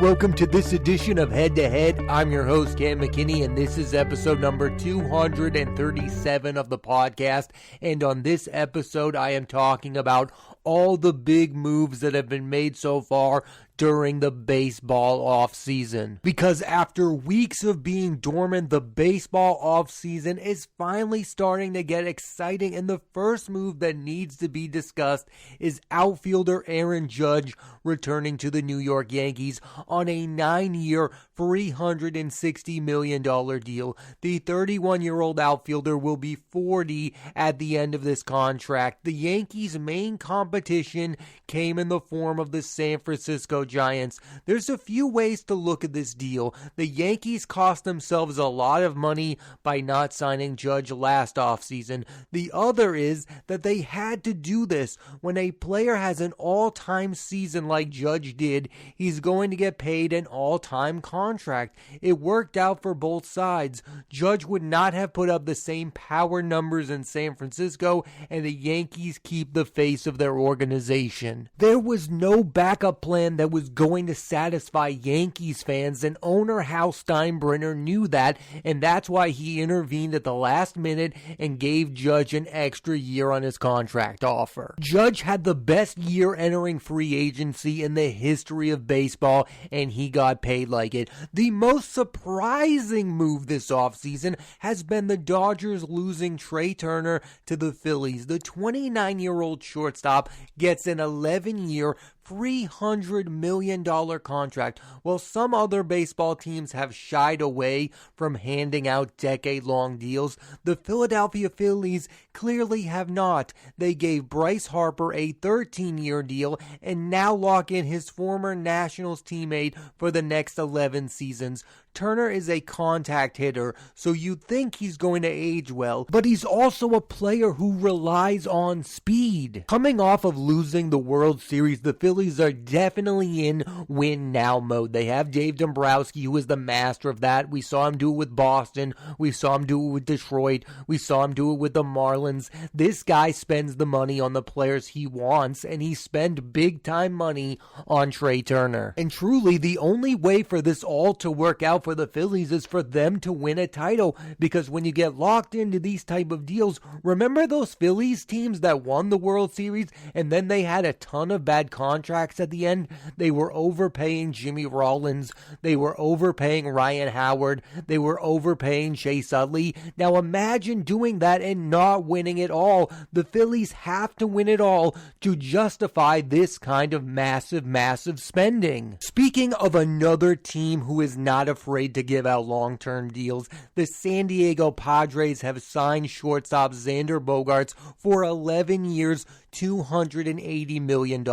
Welcome to this edition of Head to Head. I'm your host, Cam McKinney, and this is episode number 237 of the podcast. And on this episode, I am talking about all the big moves that have been made so far during the baseball offseason. Because after weeks of being dormant, the baseball offseason is finally starting to get exciting, and the first move that needs to be discussed is outfielder Aaron Judge returning to the New York Yankees on a 9-year, $360 million deal. The 31-year-old outfielder will be 40 at the end of this contract. The Yankees' main competition came in the form of the San Francisco Giants. There's a few ways to look at this deal. The Yankees cost themselves a lot of money by not signing Judge last offseason. The other is that they had to do this. When a player has an all-time season like Judge did, he's going to get paid an all-time contract. It worked out for both sides. Judge would not have put up the same power numbers in San Francisco, and the Yankees keep the face of their organization. There was no backup plan that was going to satisfy Yankees fans, and owner Hal Steinbrenner knew that, and that's why he intervened at the last minute and gave Judge an extra year on his contract offer. Judge had the best year entering free agency in the history of baseball, and he got paid like it. The most surprising move this offseason has been the Dodgers losing Trea Turner to the Phillies. The 29-year-old shortstop gets an 11-year, $300 million contract. While some other baseball teams have shied away from handing out decade-long deals, the Philadelphia Phillies clearly have not. They gave Bryce Harper a 13-year deal and now lock in his former Nationals teammate for the next 11 seasons. Turner is a contact hitter, so you'd think he's going to age well, but he's also a player who relies on speed. Coming off of losing the World Series, the Phillies are definitely in win-now mode. They have Dave Dombrowski, who is the master of that. We saw him do it with Boston. We saw him do it with Detroit. We saw him do it with the Marlins. This guy spends the money on the players he wants, and he spent big-time money on Trea Turner. And truly, the only way for this all to work out for the Phillies is for them to win a title, because when you get locked into these type of deals, remember those Phillies teams that won the World Series and then they had a ton of bad contracts at the end? They were overpaying Jimmy Rollins, they were overpaying Ryan Howard, they were overpaying Chase Utley. Now imagine doing that and not winning it all. The Phillies have to win it all to justify this kind of massive spending. Speaking of another team who is not afraid to give out long-term deals, the San Diego Padres have signed shortstop Xander Bogarts for 11 years, $280 million.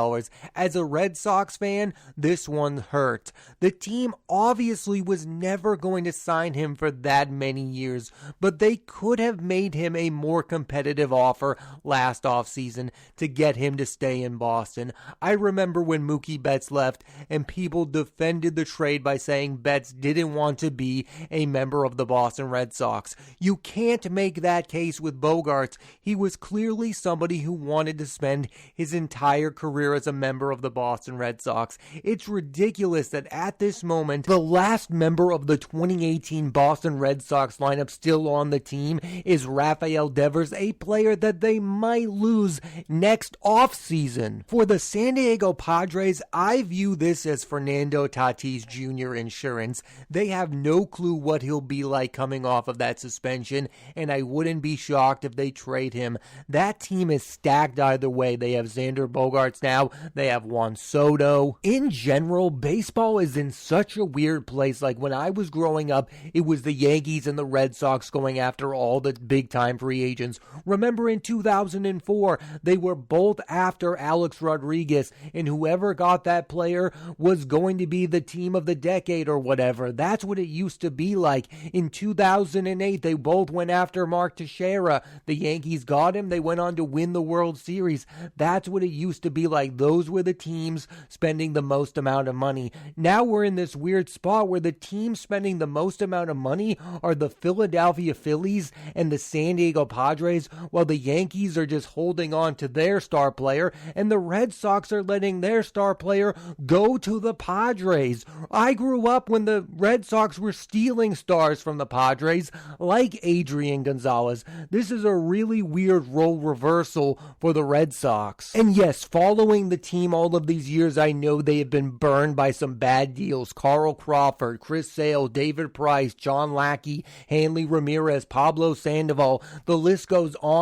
As a Red Sox fan, this one hurt. The team obviously was never going to sign him for that many years, but they could have made him a more competitive offer last offseason to get him to stay in Boston. I remember when Mookie Betts left and people defended the trade by saying Betts didn't want to be a member of the Boston Red Sox. You can't make that case with Bogarts. He was clearly somebody who wanted to spend his entire career as a member of the Boston Red Sox. It's ridiculous that at this moment, the last member of the 2018 Boston Red Sox lineup still on the team is Rafael Devers, a player that they might lose next offseason. For the San Diego Padres, I view this as Fernando Tatis Jr. insurance. They have no clue what he'll be like coming off of that suspension, and I wouldn't be shocked if they trade him. That team is stacked either way. They have Xander Bogarts now. They have Juan Soto. In general, baseball is in such a weird place. Like when I was growing up, it was the Yankees and the Red Sox going after all the big-time free agents. Remember in 2004, they were both after Alex Rodriguez, and whoever got that player was going to be the team of the decade or whatever. That's what it used to be like. In 2008, they both went after Mark Teixeira. The Yankees got him. They went on to win the World Series. That's what it used to be like. Those were the teams spending the most amount of money. Now we're in this weird spot where the teams spending the most amount of money are the Philadelphia Phillies and the San Diego Padres, while the Yankees are just holding on to their star player, and the Red Sox are letting their star player go to the Padres. I grew up when the Red Sox were stealing stars from the Padres, like Adrian Gonzalez. This is a really weird role reversal for the Red Sox. And yes, following the team all of these years, I know they have been burned by some bad deals. Carl Crawford, Chris Sale, David Price, John Lackey, Hanley Ramirez, Pablo Sandoval. The list goes on,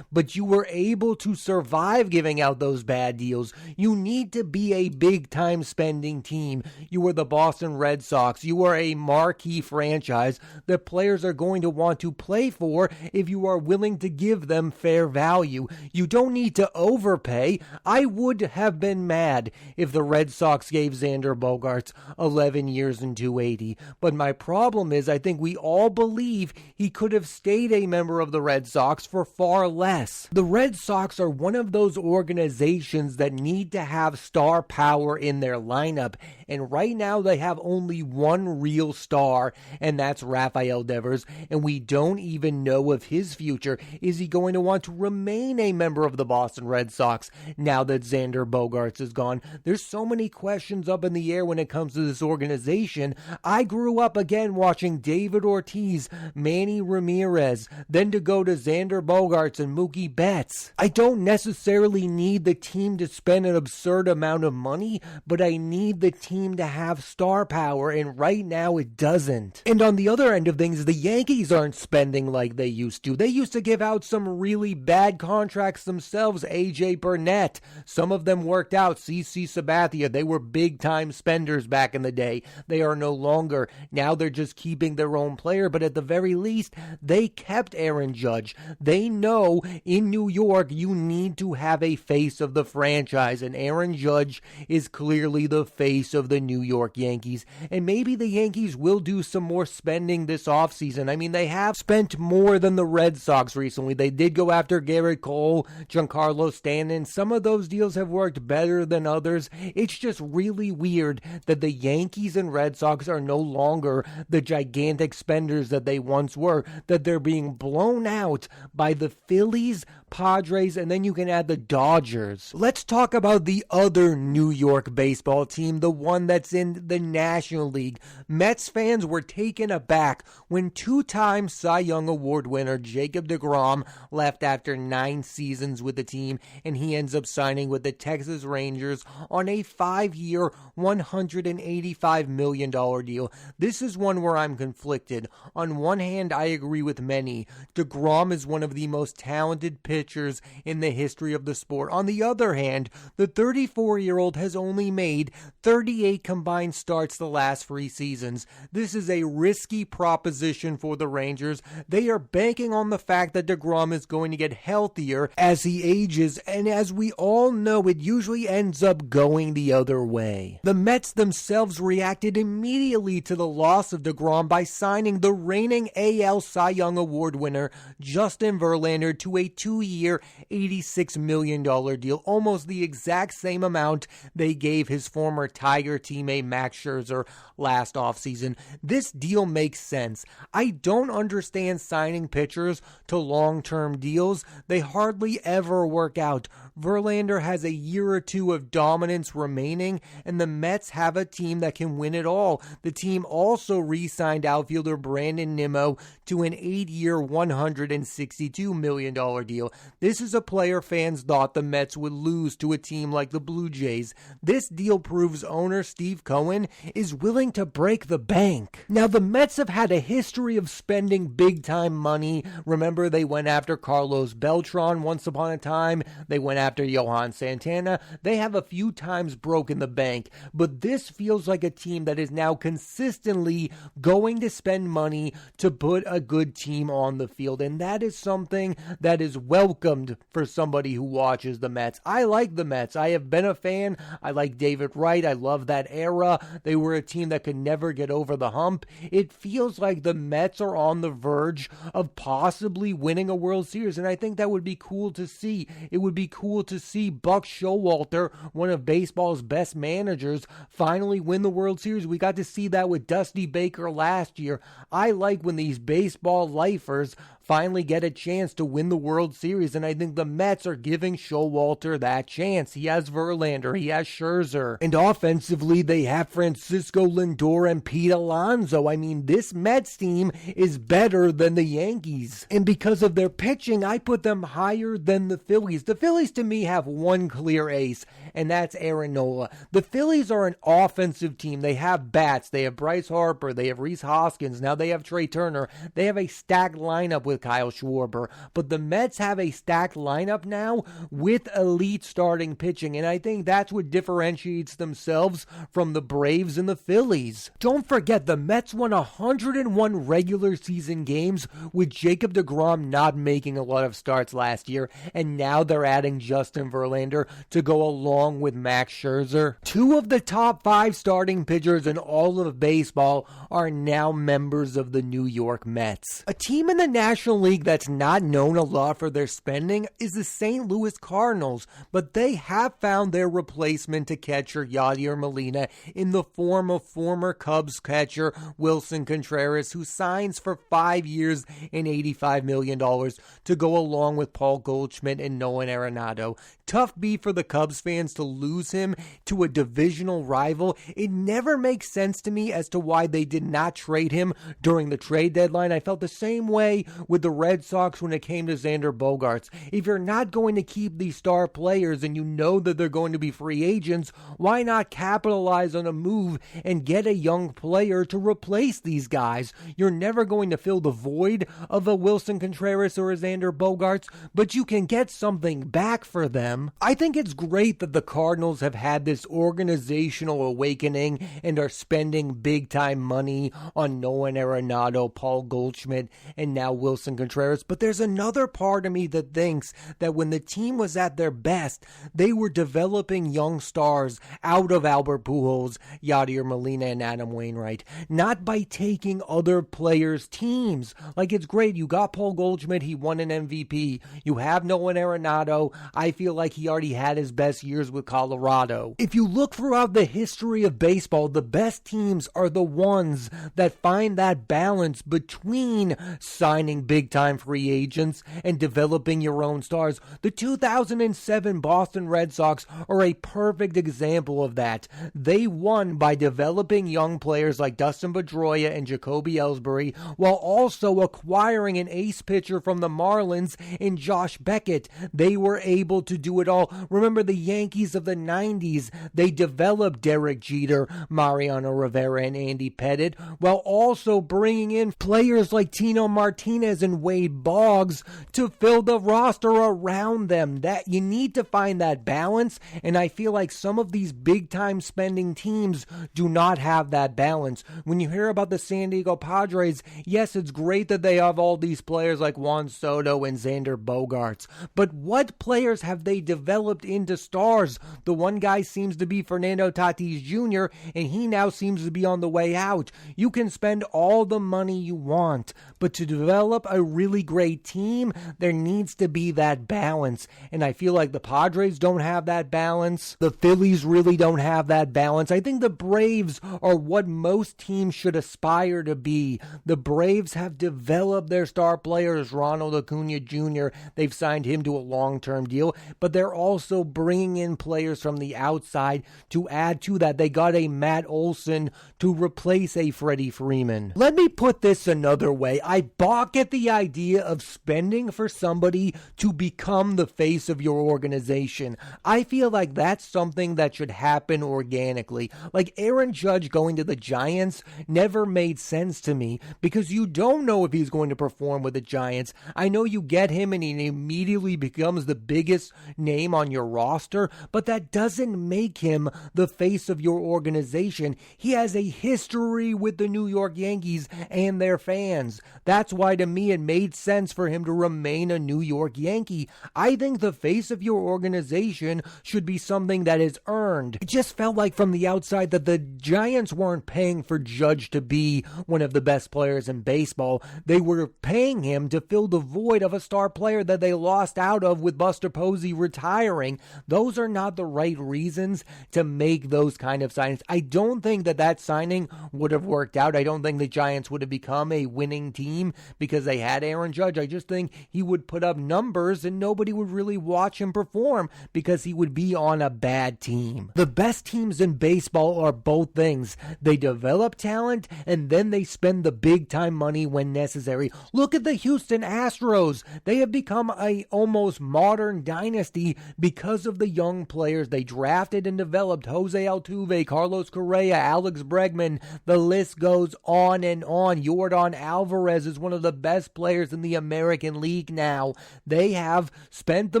but you were able to survive giving out those bad deals. You need to be a big-time spending team. You are the Boston Red Sox. You are a marquee franchise that players are going to want to play for if you are willing to give them fair value. You don't need to overpay. I would have been mad if the Red Sox gave Xander Bogarts 11 years and $280. But my problem is I think we all believe he could have stayed a member of the Red Sox for far less. The Red Sox are one of those organizations that need to have star power in their lineup, and right now they have only one real star, and that's Rafael Devers, and we don't even know of his future. Is he going to want to remain a member of the Boston Red Sox now that Xander Bogarts is gone? There's so many questions up in the air when it comes to this organization. I grew up again watching David Ortiz, Manny Ramirez, then to go to Xander Bogarts and Mookie Betts. I don't necessarily need the team to spend an absurd amount of money, but I need the team to have star power, and right now it doesn't. And on the other end of things, the Yankees aren't spending like they used to. They used to give out some really bad contracts themselves. AJ Burnett, some of them worked out. CC Sabathia, they were big-time spenders back in the day. They are no longer. Now they're just keeping their own player, but at the very least, they kept Aaron Judge. They know in New York you need to have a face of the franchise, and Aaron Judge is clearly the face of the New York Yankees. And maybe the Yankees will do some more spending this offseason. I mean, they have spent more than the Red Sox recently. They did go after Garrett Cole, Giancarlo Stanton. Some of those deals have worked better than others. It's just really weird that the Yankees and Red Sox are no longer the gigantic spenders that they once were, that they're being blown out by the Phillies, Padres, and then you can add the Dodgers. Let's talk about the other New York baseball team, the one that's in the National League. Mets fans were taken aback when two-time Cy Young Award winner Jacob deGrom left after 9 seasons with the team, and he ends up signing with the Texas Rangers on a 5-year, $185 million deal. This is one where I'm conflicted. On one hand, I agree with many. deGrom is one of the most talented pitchers in the history of the sport. On the other hand, the 34-year-old has only made 38 combined starts the last 3 seasons. This is a risky proposition for the Rangers. They are banking on the fact that deGrom is going to get healthier as he ages, and as we all know, it usually ends up going the other way. The Mets themselves reacted immediately to the loss of deGrom by signing the reigning AL Cy Young Award winner Justin Verlander to a 2-year, $86 million deal, almost the exact same amount they gave his former Tiger teammate Max Scherzer last offseason. This deal makes sense. I don't understand signing pitchers to long-term deals. They hardly ever work out. Verlander has a year or two of dominance remaining, and the Mets have a team that can win it all. The team also re-signed outfielder Brandon Nimmo to an 8-year, $162 million deal. This is a player fans thought the Mets would lose to a team like the Blue Jays. This deal proves owner Steve Cohen is willing to break the bank. Now, the Mets have had a history of spending big-time money. Remember, they went after Carlos Beltran once upon a time. They went after Johan Santana. They have a few times broken the bank, but this feels like a team that is now consistently going to spend money to put a good team on the field, and that is something that is well welcomed for somebody who watches the Mets. I like the Mets. I have been a fan. I like David Wright. I love that era. They were a team that could never get over the hump. It feels like the Mets are on the verge of possibly winning a World Series, and I think that would be cool to see. It would be cool to see Buck Showalter, one of baseball's best managers, finally win the World Series. We got to see that with Dusty Baker last year. I like when these baseball lifers finally get a chance to win the World Series, and I think the Mets are giving Showalter that chance. He has Verlander, he has Scherzer, and offensively they have Francisco Lindor and Pete Alonso. I mean, this Mets team is better than the Yankees, and because of their pitching, I put them higher than the Phillies. The Phillies to me have one clear ace, and that's Aaron Nola. The Phillies are an offensive team. They have bats, they have Bryce Harper, they have Rhys Hoskins, now they have Trea Turner. They have a stacked lineup with Kyle Schwarber, but the Mets have a stacked lineup now with elite starting pitching, and I think that's what differentiates themselves from the Braves and the Phillies. Don't forget, the Mets won 101 regular season games with Jacob deGrom not making a lot of starts last year, and now they're adding Justin Verlander to go along with Max Scherzer. Two of the top 5 starting pitchers in all of baseball are now members of the New York Mets. A team in the National League that's not known a lot for their spending is the St. Louis Cardinals, but they have found their replacement to catcher Yadier Molina in the form of former Cubs catcher Wilson Contreras, who signs for 5 years and $85 million to go along with Paul Goldschmidt and Nolan Arenado. Tough beat for the Cubs fans to lose him to a divisional rival. It never makes sense to me as to why they did not trade him during the trade deadline. I felt the same way with the Red Sox when it came to Xander Bogarts. If you're not going to keep these star players and you know that they're going to be free agents, why not capitalize on a move and get a young player to replace these guys? You're never going to fill the void of a Wilson Contreras or a Xander Bogarts, but you can get something back for them. I think it's great that the Cardinals have had this organizational awakening and are spending big time money on Nolan Arenado, Paul Goldschmidt, and now Wilson Contreras, but there's another part of me that thinks that when the team was at their best, they were developing young stars out of Albert Pujols, Yadier Molina, and Adam Wainwright, not by taking other players' teams. Like, it's great, you got Paul Goldschmidt, he won an MVP, you have Nolan Arenado, I feel like he already had his best years with Colorado. If you look throughout the history of baseball, the best teams are the ones that find that balance between signing big-time free agents and developing your own stars. The 2007 Boston Red Sox are a perfect example of that. They won by developing young players like Dustin Pedroia and Jacoby Ellsbury, while also acquiring an ace pitcher from the Marlins in Josh Beckett. They were able to do it all. Remember the Yankees of the 90s? They developed Derek Jeter, Mariano Rivera, and Andy Pettitte, while also bringing in players like Tino Martinez and Wade Boggs to fill the roster around them. That you need to find that balance, and I feel like some of these big-time spending teams do not have that balance. When you hear about the San Diego Padres, yes, it's great that they have all these players like Juan Soto and Xander Bogarts, but what players have they developed into stars? The one guy seems to be Fernando Tatis Jr., and he now seems to be on the way out. You can spend all the money you want, but to develop a really great team, there needs to be that balance, and I feel like the Padres don't have that balance. The Phillies really don't have that balance. I think the Braves are what most teams should aspire to be. The Braves have developed their star players, Ronald Acuna Jr. They've signed him to a long-term deal, but they're also bringing in players from the outside to add to that. They got a Matt Olson to replace a Freddie Freeman. Let me put this another way. I balk at the idea of spending for somebody to become the face of your organization. I feel like that's something that should happen organically. Like Aaron Judge going to the Giants never made sense to me because you don't know if he's going to perform with the Giants. I know you get him and he immediately becomes the biggest name on your roster, but that doesn't make him the face of your organization. He has a history with the New York Yankees and their fans. That's why, to me, it made sense for him to remain a New York Yankee. I think the face of your organization should be something that is earned. It just felt like from the outside that the Giants weren't paying for Judge to be one of the best players in baseball. They were paying him to fill the void of a star player that they lost out of with Buster Posey retiring. Those are not the right reasons to make those kind of signings. I don't think that signing would have worked out. I don't think the Giants would have become a winning team because they had Aaron Judge. I just think he would put up numbers and nobody would really watch him perform because he would be on a bad team. The best teams in baseball are both things. They develop talent and then they spend the big time money when necessary. Look at the Houston Astros. They have become a almost modern dynasty because of the young players they drafted and developed. Jose Altuve, Carlos Correa, Alex Bregman, the list goes on and on. Yordan Alvarez is one of the best players in the American League now. They have spent the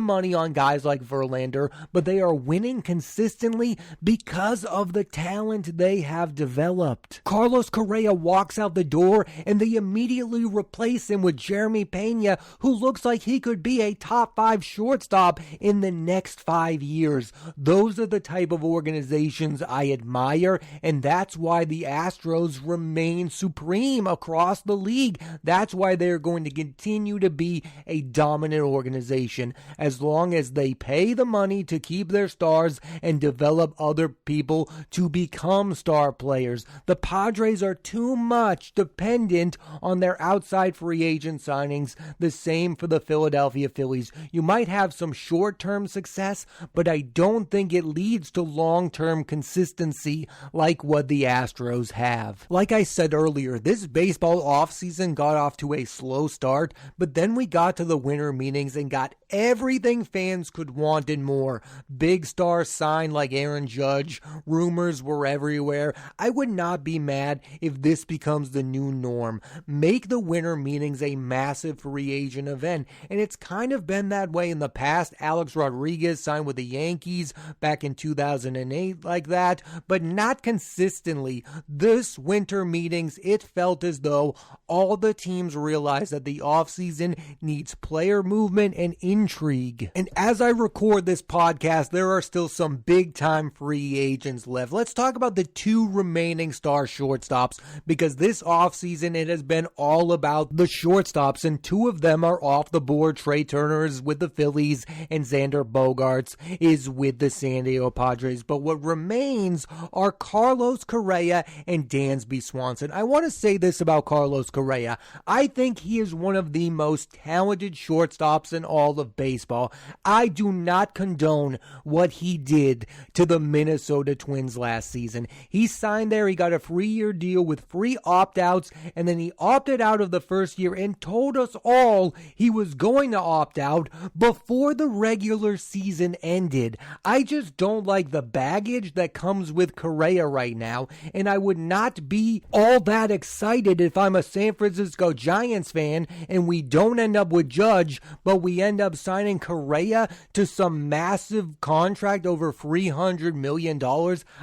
money on guys like Verlander, but they are winning consistently because of the talent they have developed. Carlos Correa walks out the door and they immediately replace him with Jeremy Pena, who looks like he could be a top 5 shortstop in the next 5 years. Those are the type of organizations I admire, and that's why the Astros remain supreme across the league. That's why they're going to continue to be a dominant organization as long as they pay the money to keep their stars and develop other people to become star players. The Padres are too much dependent on their outside free agent signings. The same for the Philadelphia Phillies. You might have some short-term success, but I don't think it leads to long-term consistency like what the Astros have. Like I said earlier, this baseball offseason got off to a slow start, but then we got to the winter meetings and got everything fans could want and more. Big stars signed like Aaron Judge. Rumors were everywhere. I would not be mad if this becomes the new norm. Make the winter meetings a massive free agent event, and it's kind of been that way in the past. Alex Rodriguez signed with the Yankees back in 2008 like that, but not consistently. This winter meetings, it felt as though all the teams realized that the offseason needs player movement and intrigue. And as I record this podcast, there are still some big-time free agents left. Let's talk about the 2 remaining star shortstops, because this offseason it has been all about the shortstops, and 2 of them are off the board. Trea Turner is with the Phillies, and Xander Bogarts is with the San Diego Padres. But what remains are Carlos Correa and Dansby Swanson. I want to say this about Carlos Correa. I think he is one of the most talented shortstops in all of baseball. I do not condone what he did to the Minnesota Twins last season. He signed there, he got a 3-year deal with free opt-outs, and then he opted out of the first year and told us all he was going to opt out before the regular season ended. I just don't like the baggage that comes with Correa right now, and I would not be all that excited if I'm a San Francisco Giants fan and we don't end up with Judge, but we end up signing Correa to some massive contract over $300 million.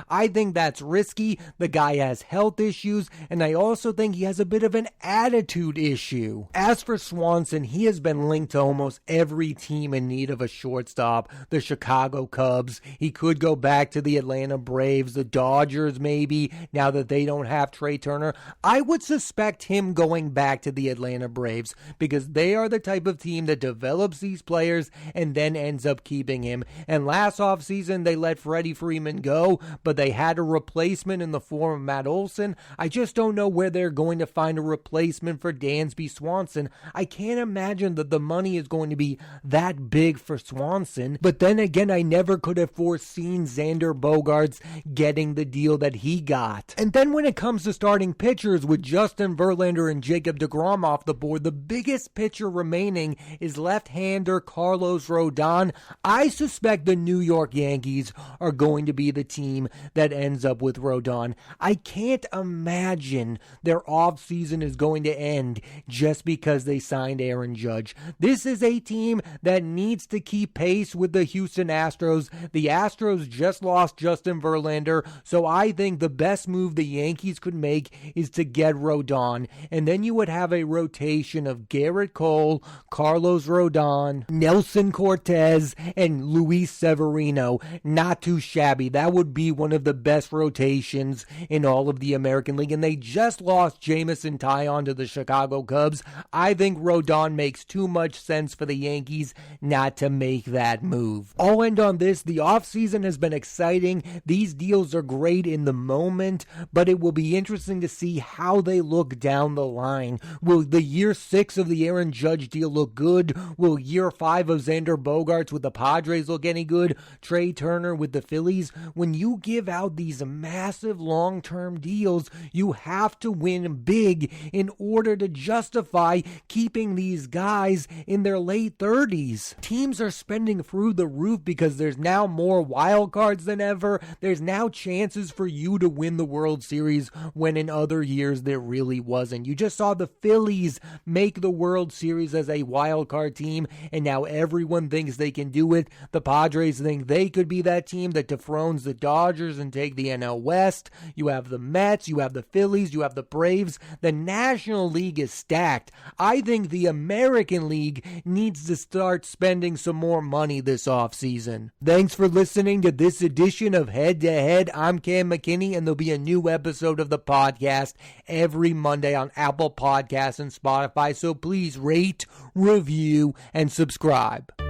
I think that's risky. The guy has health issues, and I also think he has a bit of an attitude issue. As for Swanson, he has been linked to almost every team in need of a shortstop. The Chicago Cubs, he could go back to the Atlanta Braves, the Dodgers maybe, now that they don't have Trea Turner. I would suspect him going back to the Atlanta Braves because they are the type of team that develops these players and then ends up keeping him. And last offseason, they let Freddie Freeman go, but they had a replacement in the form of Matt Olson. I just don't know where they're going to find a replacement for Dansby Swanson. I can't imagine that the money is going to be that big for Swanson. But then again, I never could have foreseen Xander Bogarts getting the deal that he got. And then when it comes to starting pitchers with Justin Verlander and Jacob deGrom off the board, the biggest pitcher remaining is left-hander Carlos Rodon. I suspect the New York Yankees are going to be the team that ends up with Rodon. I can't imagine their offseason is going to end just because they signed Aaron Judge. This is a team that needs to keep pace with the Houston Astros Astros. The Astros just lost Justin Verlander, so I think the best move the Yankees could make is to get Rodon, and then you would have a rotation of Garrett Cole, Carlos Rodon, Nelson Cortez, and Luis Severino. Not too shabby. That would be one of the best rotations in all of the American League, and they just lost Jameson Taillon to the Chicago Cubs. I think Rodon makes too much sense for the Yankees not to make that move. I'll end on this. The offseason has been exciting. These deals are great in the moment, but it will be interesting to see how they look down the line. Will the year 6 of the Aaron Judge deal look good? Will year 5 of Xander Bogarts with the Padres look any good? Trea Turner with the Phillies? When you give out these massive long-term deals, you have to win big in order to justify keeping these guys in their late 30s. Teams are spending through the roof because there's now more wild cards than ever. There's now chances for you to win the World Series when in other years there really wasn't. You just saw the Phillies make the World Series as a wild card team, and now everyone thinks they can do it. The Padres think they could be that team that dethrones the Dodgers and take the NL West. You have the Mets, you have the Phillies, you have the Braves. The National League is stacked. I think the American League needs to start spending some more money this offseason. Thanks for listening to this edition of Head to Head. I'm Cam McKinney, and there'll be a new episode of the podcast every Monday on Apple Podcasts and Spotify, so please rate, review, and subscribe.